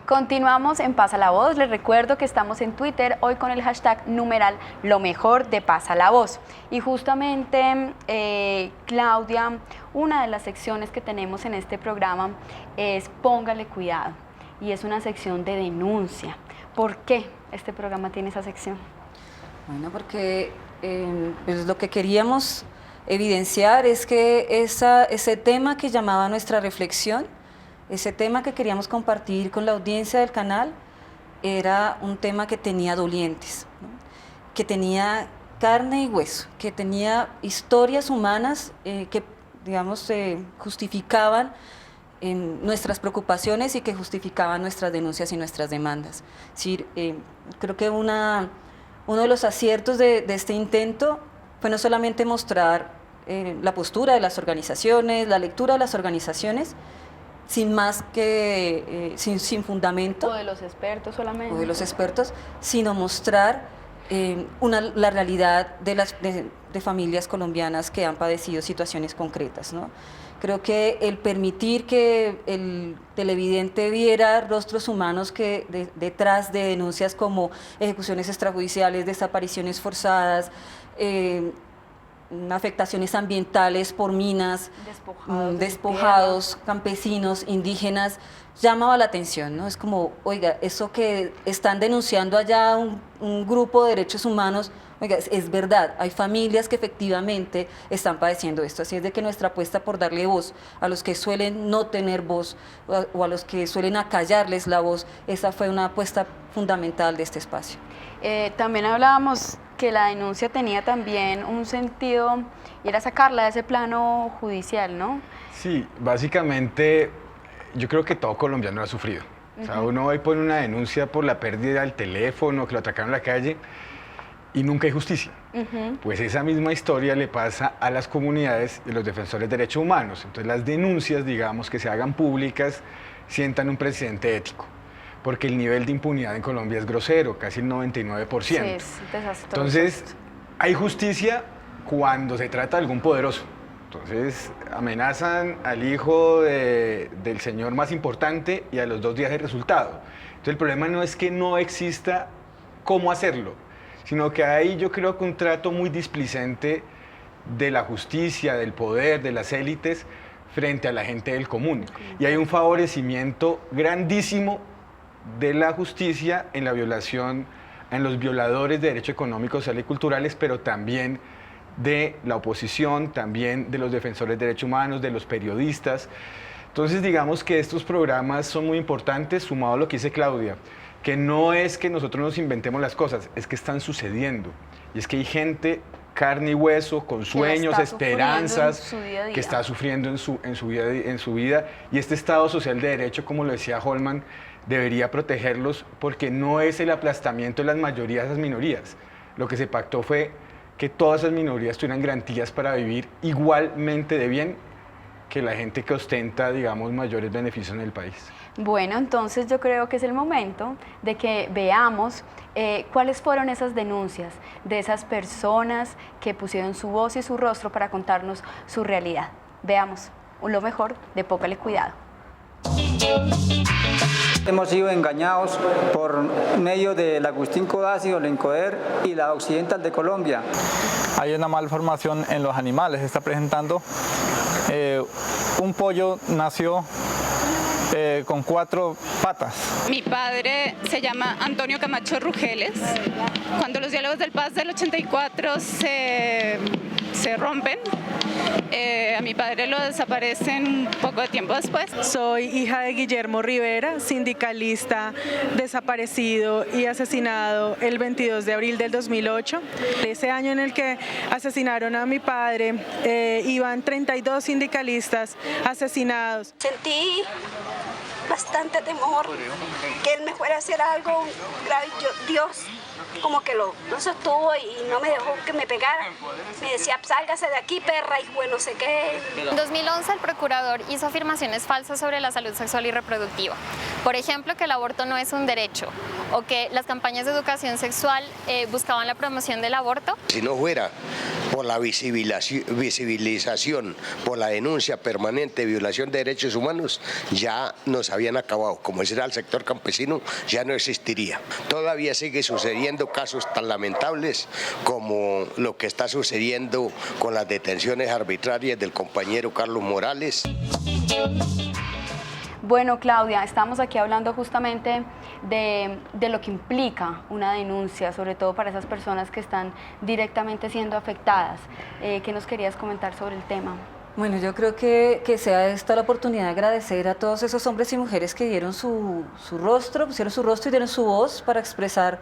Continuamos en Pasa la Voz. Les recuerdo que estamos en Twitter hoy con el hashtag numeral lo mejor de Pasa la Voz. Y justamente, Claudia, una de las secciones que tenemos en este programa es Póngale Cuidado. Y es una sección de denuncia. ¿Por qué este programa tiene esa sección? Bueno, porque pues lo que queríamos evidenciar es que ese tema que llamaba nuestra reflexión, ese tema que queríamos compartir con la audiencia del canal, era un tema que tenía dolientes, ¿no? Que tenía carne y hueso, que tenía historias humanas que, digamos, justificaban nuestras preocupaciones y que justificaban nuestras denuncias y nuestras demandas. Es decir, creo que uno de los aciertos de este intento fue no solamente mostrar la postura de las organizaciones, la lectura de las organizaciones, sin más que, sin fundamento. O de los expertos solamente. O de los expertos, sino mostrar la realidad de familias colombianas que han padecido situaciones concretas, ¿no? Creo que el permitir que el televidente viera rostros humanos que detrás de denuncias como ejecuciones extrajudiciales, desapariciones forzadas, afectaciones ambientales por minas, despojados, campesinos, indígenas, llamaba la atención, ¿no? Es como, oiga, eso que están denunciando allá un grupo de derechos humanos, oiga, es verdad, hay familias que efectivamente están padeciendo esto, así es de que nuestra apuesta por darle voz a los que suelen no tener voz o a los que suelen acallarles la voz, esa fue una apuesta fundamental de este espacio. También hablábamos que la denuncia tenía también un sentido y era sacarla de ese plano judicial, ¿no? Sí, básicamente yo creo que todo colombiano ha sufrido. O sea, uno hoy pone una denuncia por la pérdida del teléfono, que lo atracaron en la calle y nunca hay justicia. Pues esa misma historia le pasa a las comunidades y los defensores de derechos humanos. Entonces las denuncias, digamos, que se hagan públicas, sientan un precedente ético. Porque el nivel de impunidad en Colombia es grosero, casi el 99%. Sí, es desastroso. Entonces, hay justicia cuando se trata de algún poderoso. Entonces, amenazan al hijo del señor más importante y a los 2 días el resultado. Entonces, el problema no es que no exista cómo hacerlo, sino que hay, yo creo, que un trato muy displicente de la justicia, del poder, de las élites, frente a la gente del común. Y hay un favorecimiento grandísimo de la justicia en la violación, en los violadores de derechos económicos, sociales y culturales, pero también de la oposición, también de los defensores de derechos humanos, de los periodistas. Entonces, digamos que estos programas son muy importantes, sumado a lo que dice Claudia, que no es que nosotros nos inventemos las cosas, es que están sucediendo. Y es que hay gente, carne y hueso, con sueños, esperanzas, que está sufriendo en su vida. Y este Estado social de derecho, como lo decía Holman, debería protegerlos porque no es el aplastamiento de las mayorías a las minorías. Lo que se pactó fue que todas esas minorías tuvieran garantías para vivir igualmente de bien que la gente que ostenta, digamos, mayores beneficios en el país. Bueno, entonces yo creo que es el momento de que veamos cuáles fueron esas denuncias de esas personas que pusieron su voz y su rostro para contarnos su realidad. Veamos lo mejor de Póngale Cuidado. Hemos sido engañados por medio del Agustín Codazzi o el Encoder y la Occidental de Colombia. Hay una malformación en los animales, se está presentando. Un pollo nació con 4 patas. Mi padre se llama Antonio Camacho Rugeles. Cuando los diálogos del Paz del 84 se rompen, a mi padre lo desaparecen un poco de tiempo después. Soy hija de Guillermo Rivera, sindicalista desaparecido y asesinado el 22 de abril del 2008. Ese año en el que asesinaron a mi padre, iban 32 sindicalistas asesinados. Sentí bastante temor que él me fuera a hacer algo grave. Dios como que lo sostuvo y no me dejó que me pegara. Me decía, sálgase de aquí, perra, y bueno, no sé qué. En 2011 el procurador hizo afirmaciones falsas sobre la salud sexual y reproductiva. Por ejemplo, que el aborto no es un derecho o que las campañas de educación sexual buscaban la promoción del aborto. Si no fuera por la visibilización, por la denuncia permanente de violación de derechos humanos, ya nos habían acabado. Como ese era el sector campesino, ya no existiría. Todavía sigue sucediendo casos tan lamentables como lo que está sucediendo con las detenciones arbitrarias del compañero Carlos Morales. Bueno, Claudia, estamos aquí hablando justamente de lo que implica una denuncia, sobre todo para esas personas que están directamente siendo afectadas. ¿Qué nos querías comentar sobre el tema? Bueno, yo creo que sea esta la oportunidad de agradecer a todos esos hombres y mujeres que dieron su rostro, pusieron su rostro y dieron su voz para expresar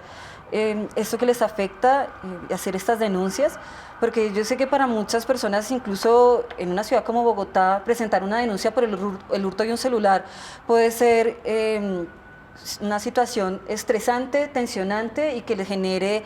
esto que les afecta y hacer estas denuncias, porque yo sé que para muchas personas, incluso en una ciudad como Bogotá, presentar una denuncia por el hurto de un celular puede ser una situación estresante, tensionante y que le genere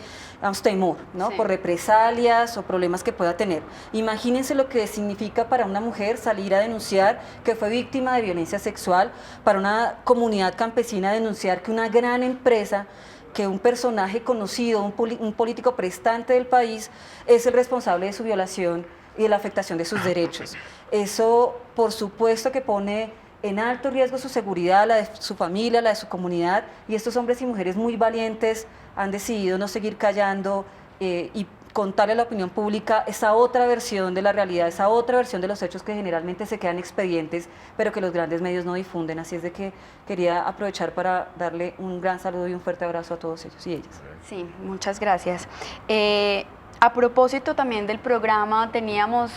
temor, ¿no? Sí. Por represalias o problemas que pueda tener. Imagínense lo que significa para una mujer salir a denunciar que fue víctima de violencia sexual, para una comunidad campesina denunciar que una gran empresa, que un personaje conocido, un político prestante del país, es el responsable de su violación y de la afectación de sus derechos. Eso, por supuesto, que pone en alto riesgo su seguridad, la de su familia, la de su comunidad, y estos hombres y mujeres muy valientes han decidido no seguir callando y contarle a la opinión pública esa otra versión de la realidad, esa otra versión de los hechos que generalmente se quedan expedientes, pero que los grandes medios no difunden. Así es de que quería aprovechar para darle un gran saludo y un fuerte abrazo a todos ellos y ellas. Sí, muchas gracias. A propósito también del programa, tenemos,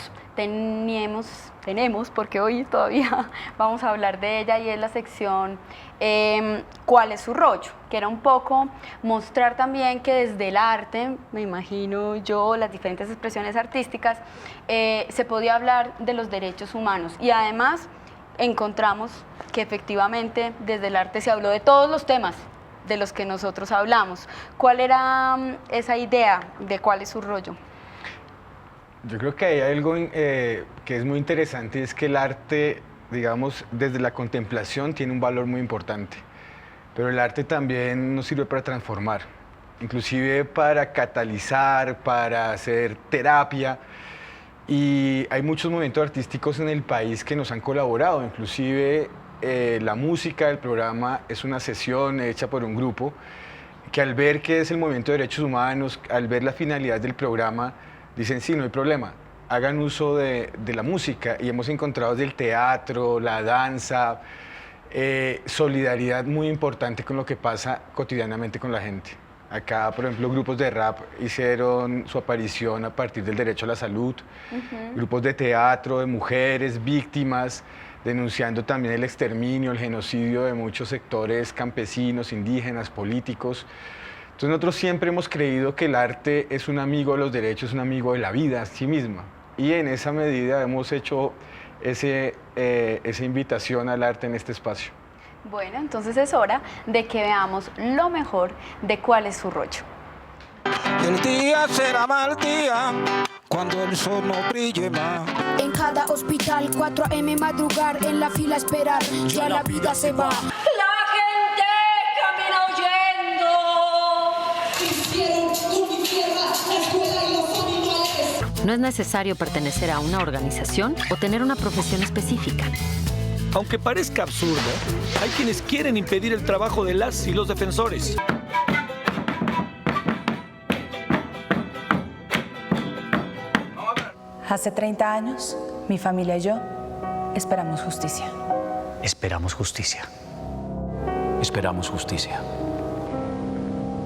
porque hoy todavía vamos a hablar de ella, y es la sección ¿Cuál es su rollo? Que era un poco mostrar también que desde el arte, me imagino yo, las diferentes expresiones artísticas, se podía hablar de los derechos humanos, y además encontramos que efectivamente desde el arte se habló de todos los temas de los que nosotros hablamos. ¿Cuál era esa idea de cuál es su rollo? Yo creo que hay algo que es muy interesante, es que el arte, digamos, desde la contemplación tiene un valor muy importante, pero el arte también nos sirve para transformar, inclusive para catalizar, para hacer terapia, y hay muchos movimientos artísticos en el país que nos han colaborado, inclusive la música del programa es una sesión hecha por un grupo que, al ver que es el movimiento de derechos humanos, al ver la finalidad del programa, dicen sí, no hay problema, hagan uso de la música, y hemos encontrado desde el teatro, la danza, solidaridad muy importante con lo que pasa cotidianamente con la gente. Acá, por ejemplo, grupos de rap hicieron su aparición a partir del derecho a la salud, grupos de teatro, de mujeres, víctimas, denunciando también el exterminio, el genocidio de muchos sectores campesinos, indígenas, políticos. Entonces nosotros siempre hemos creído que el arte es un amigo de los derechos, un amigo de la vida a sí misma. Y en esa medida hemos hecho esa invitación al arte en este espacio. Bueno, entonces es hora de que veamos lo mejor de cuál es su rollo. El día será mal día cuando el sol no brille más. En cada hospital, 4 a.m. madrugar, en la fila esperar, ya la vida se va. La gente camina huyendo. Hicieron con mi tierra la escuela y los animales. No es necesario pertenecer a una organización o tener una profesión específica. Aunque parezca absurdo, hay quienes quieren impedir el trabajo de las y los defensores. Hace 30 años, mi familia y yo esperamos justicia. Esperamos justicia. Esperamos justicia.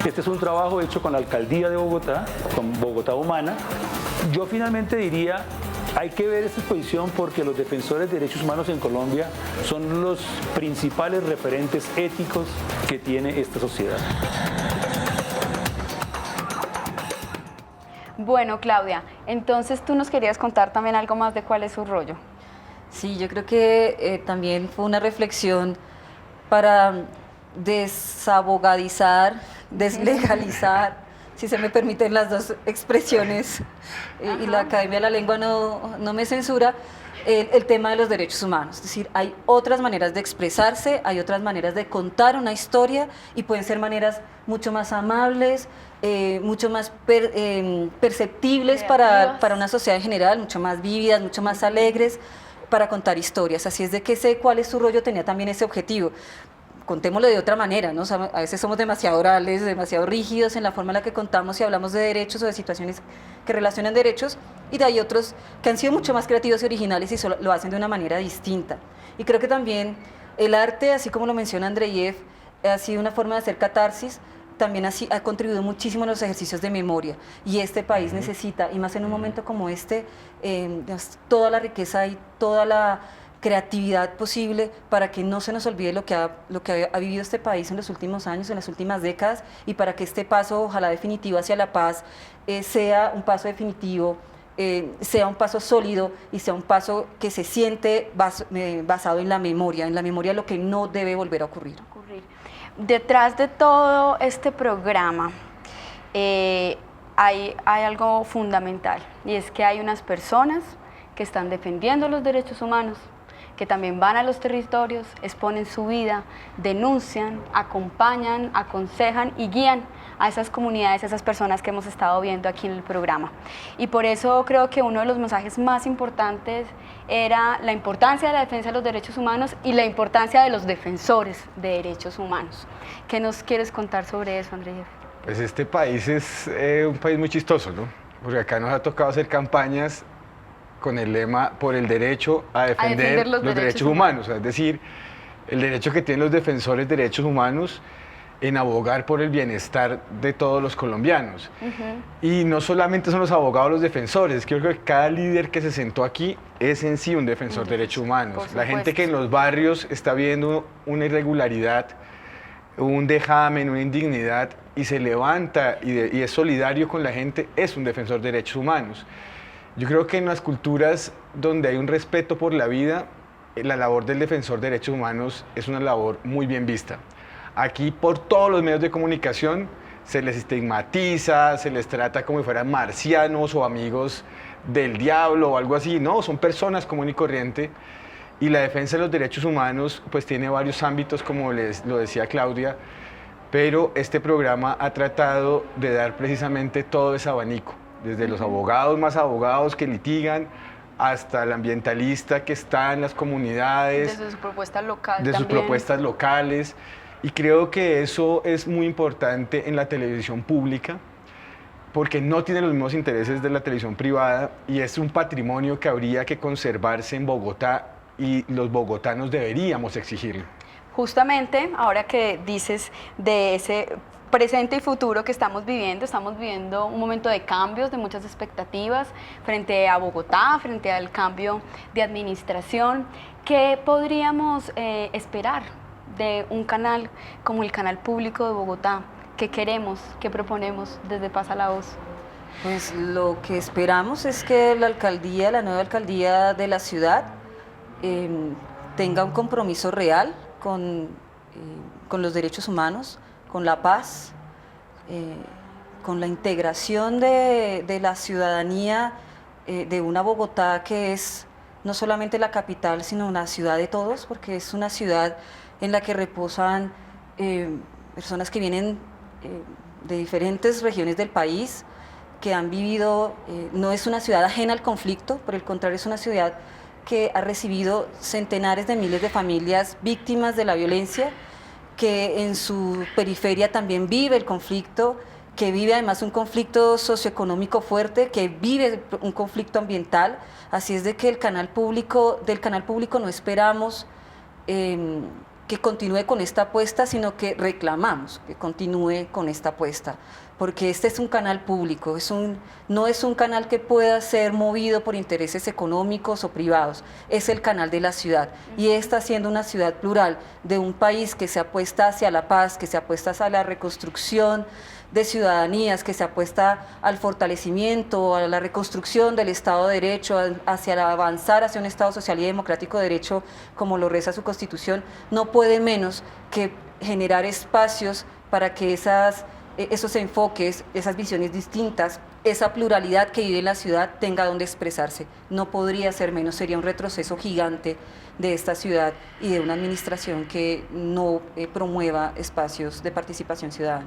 Este es un trabajo hecho con la Alcaldía de Bogotá, con Bogotá Humana. Yo finalmente diría, hay que ver esta exposición porque los defensores de derechos humanos en Colombia son los principales referentes éticos que tiene esta sociedad. Bueno, Claudia, entonces tú nos querías contar también algo más de cuál es su rollo. Sí, yo creo que también fue una reflexión para desabogadizar deslegalizar, si se me permiten las dos expresiones, y la Academia de la Lengua no me censura, el tema de los derechos humanos. Es decir, hay otras maneras de expresarse, hay otras maneras de contar una historia y pueden ser maneras mucho más amables, mucho más perceptibles para una sociedad en general, mucho más vívidas, mucho más alegres para contar historias. Así es de que sé cuál es su rollo, tenía también ese objetivo. Contémoslo de otra manera, ¿no? O sea, a veces somos demasiado orales, demasiado rígidos en la forma en la que contamos y hablamos de derechos o de situaciones que relacionan derechos, y hay otros que han sido mucho más creativos y originales y lo hacen de una manera distinta. Y creo que también el arte, así como lo menciona Andreyev, ha sido una forma de hacer catarsis, también ha contribuido muchísimo en los ejercicios de memoria, y este país necesita, y más en un momento como este, toda la riqueza y toda la creatividad posible para que no se nos olvide lo que ha vivido este país en los últimos años, en las últimas décadas, y para que este paso, ojalá definitivo, hacia la paz sea un paso definitivo, sea un paso sólido y sea un paso que se siente basado en la memoria de lo que no debe volver a ocurrir. Detrás de todo este programa hay algo fundamental, y es que hay unas personas que están defendiendo los derechos humanos, que también van a los territorios, exponen su vida, denuncian, acompañan, aconsejan y guían a esas comunidades, a esas personas que hemos estado viendo aquí en el programa. Y por eso creo que uno de los mensajes más importantes era la importancia de la defensa de los derechos humanos y la importancia de los defensores de derechos humanos. ¿Qué nos quieres contar sobre eso, Andreyev? Pues este país es un país muy chistoso, ¿no? Porque acá nos ha tocado hacer campañas con el lema por el derecho a defender los derechos humanos, es decir, el derecho que tienen los defensores de derechos humanos en abogar por el bienestar de todos los colombianos. Y no solamente son los abogados los defensores, creo que cada líder que se sentó aquí es en sí un defensor de derechos humanos. La gente que en los barrios está viendo una irregularidad, un dejamen, una indignidad, y se levanta y es solidario con la gente, es un defensor de derechos humanos. Yo creo que en las culturas donde hay un respeto por la vida, la labor del defensor de derechos humanos es una labor muy bien vista. Aquí por todos los medios de comunicación se les estigmatiza, se les trata como si fueran marcianos o amigos del diablo o algo así. No, son personas común y corriente, y la defensa de los derechos humanos pues tiene varios ámbitos, como lo decía Claudia, pero este programa ha tratado de dar precisamente todo ese abanico, desde los abogados más abogados que litigan, hasta el ambientalista que está en las comunidades, desde su propuesta local, sus propuestas locales. Y creo que eso es muy importante en la televisión pública, porque no tiene los mismos intereses de la televisión privada, y es un patrimonio que habría que conservarse en Bogotá, y los bogotanos deberíamos exigirlo. Justamente, ahora que dices de ese presente y futuro que estamos viviendo un momento de cambios, de muchas expectativas frente a Bogotá, frente al cambio de administración. ¿Qué podríamos esperar de un canal como el Canal Público de Bogotá? ¿Qué queremos, qué proponemos desde Pasa la Voz? Pues lo que esperamos es que la nueva alcaldía de la ciudad tenga un compromiso real con los derechos humanos, con la paz, con la integración de la ciudadanía de una Bogotá que es no solamente la capital, sino una ciudad de todos, porque es una ciudad en la que reposan personas que vienen de diferentes regiones del país, que han vivido, no es una ciudad ajena al conflicto, por el contrario es una ciudad que ha recibido centenares de miles de familias víctimas de la violencia, que en su periferia también vive el conflicto, que vive además un conflicto socioeconómico fuerte, que vive un conflicto ambiental. Así es de que del canal público no esperamos que continúe con esta apuesta, sino que reclamamos que continúe con esta apuesta, porque este es un canal público, no es un canal que pueda ser movido por intereses económicos o privados, es el canal de la ciudad, y esta siendo una ciudad plural de un país que se apuesta hacia la paz, que se apuesta hacia la reconstrucción de ciudadanías, que se apuesta al fortalecimiento, a la reconstrucción del Estado de Derecho, hacia el avanzar hacia un Estado social y democrático de derecho, como lo reza su Constitución, no puede menos que generar espacios para que esas esos enfoques, esas visiones distintas, esa pluralidad que vive la ciudad tenga donde expresarse. No podría ser menos, sería un retroceso gigante de esta ciudad y de una administración que no promueva espacios de participación ciudadana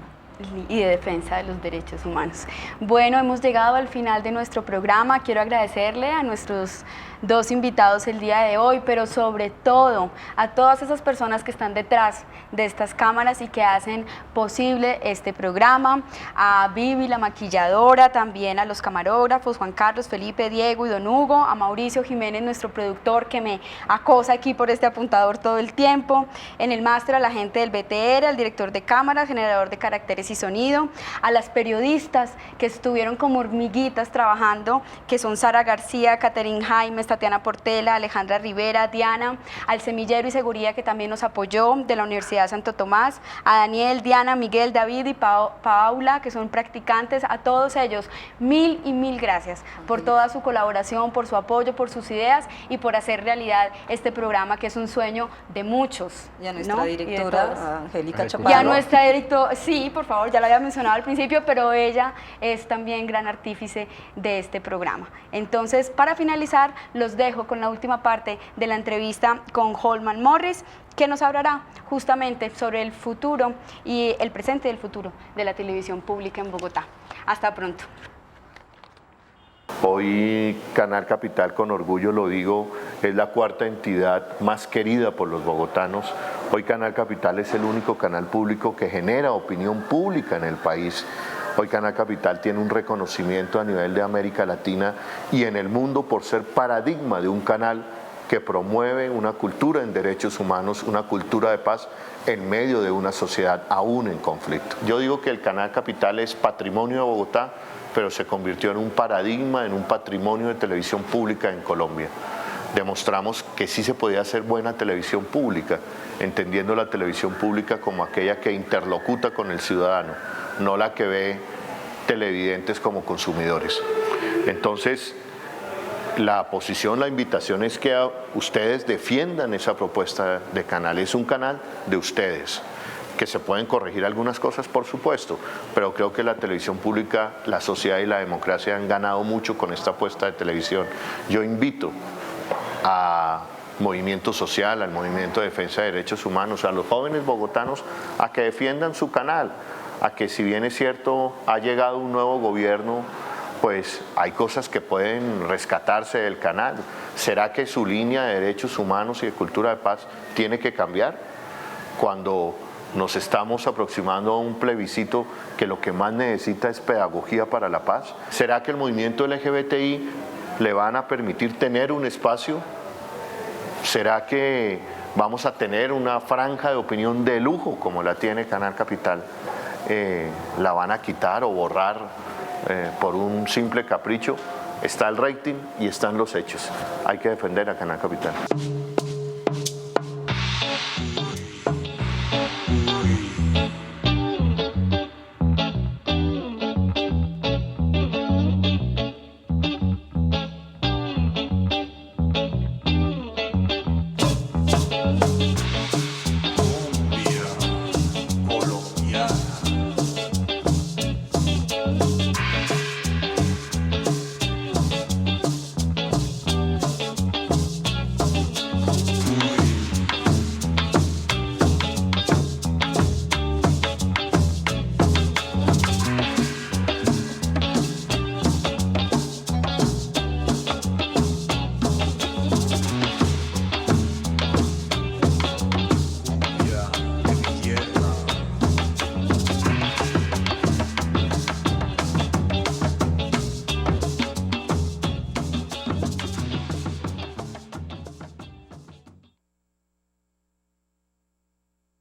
y de defensa de los derechos humanos. Bueno, hemos llegado al final de nuestro programa. Quiero agradecerle a nuestros dos invitados el día de hoy, pero sobre todo a todas esas personas que están detrás de estas cámaras y que hacen posible este programa, a Vivi, la maquilladora, también a los camarógrafos, Juan Carlos, Felipe, Diego y Don Hugo, a Mauricio Jiménez, nuestro productor, que me acosa aquí por este apuntador todo el tiempo, en el máster a la gente del BTR, al director de cámaras, generador de caracteres y sonido, a las periodistas que estuvieron como hormiguitas trabajando, que son Sara García, Catherine Jaimes, Tatiana Portela, Alejandra Rivera, Diana, al semillero y seguridad que también nos apoyó de la Universidad de Santo Tomás, a Daniel, Diana, Miguel, David y Paula, que son practicantes, a todos ellos, mil y mil gracias por toda su colaboración, por su apoyo, por sus ideas y por hacer realidad este programa que es un sueño de muchos. Y a nuestra directora, Angélica Chaparro. Y a nuestra directora, sí, por favor, ya la había mencionado al principio, pero ella es también gran artífice de este programa. Entonces, para finalizar, los dejo con la última parte de la entrevista con Holman Morris, que nos hablará justamente sobre el futuro y el presente del futuro de la televisión pública en Bogotá. Hasta pronto. Hoy Canal Capital, con orgullo lo digo, es la cuarta entidad más querida por los bogotanos. Hoy Canal Capital es el único canal público que genera opinión pública en el país. Hoy Canal Capital tiene un reconocimiento a nivel de América Latina y en el mundo por ser paradigma de un canal que promueve una cultura en derechos humanos, una cultura de paz en medio de una sociedad aún en conflicto. Yo digo que el Canal Capital es patrimonio de Bogotá, pero se convirtió en un paradigma, en un patrimonio de televisión pública en Colombia. Demostramos que sí se podía hacer buena televisión pública, entendiendo la televisión pública como aquella que interlocuta con el ciudadano, no la que ve televidentes como consumidores. Entonces, la posición, la invitación es que ustedes defiendan esa propuesta de canal. Es un canal de ustedes, que se pueden corregir algunas cosas, por supuesto, pero creo que la televisión pública, la sociedad y la democracia han ganado mucho con esta apuesta de televisión. Yo invito a movimiento social, al movimiento de defensa de derechos humanos, a los jóvenes bogotanos a que defiendan su canal, a que si bien es cierto ha llegado un nuevo gobierno, pues hay cosas que pueden rescatarse del canal. ¿Será que su línea de derechos humanos y de cultura de paz tiene que cambiar? Cuando nos estamos aproximando a un plebiscito que lo que más necesita es pedagogía para la paz. ¿Será que el movimiento LGBTI le van a permitir tener un espacio? ¿Será que vamos a tener una franja de opinión de lujo como la tiene Canal Capital? ¿La van a quitar o borrar por un simple capricho? Está el rating y están los hechos. Hay que defender a Canal Capital.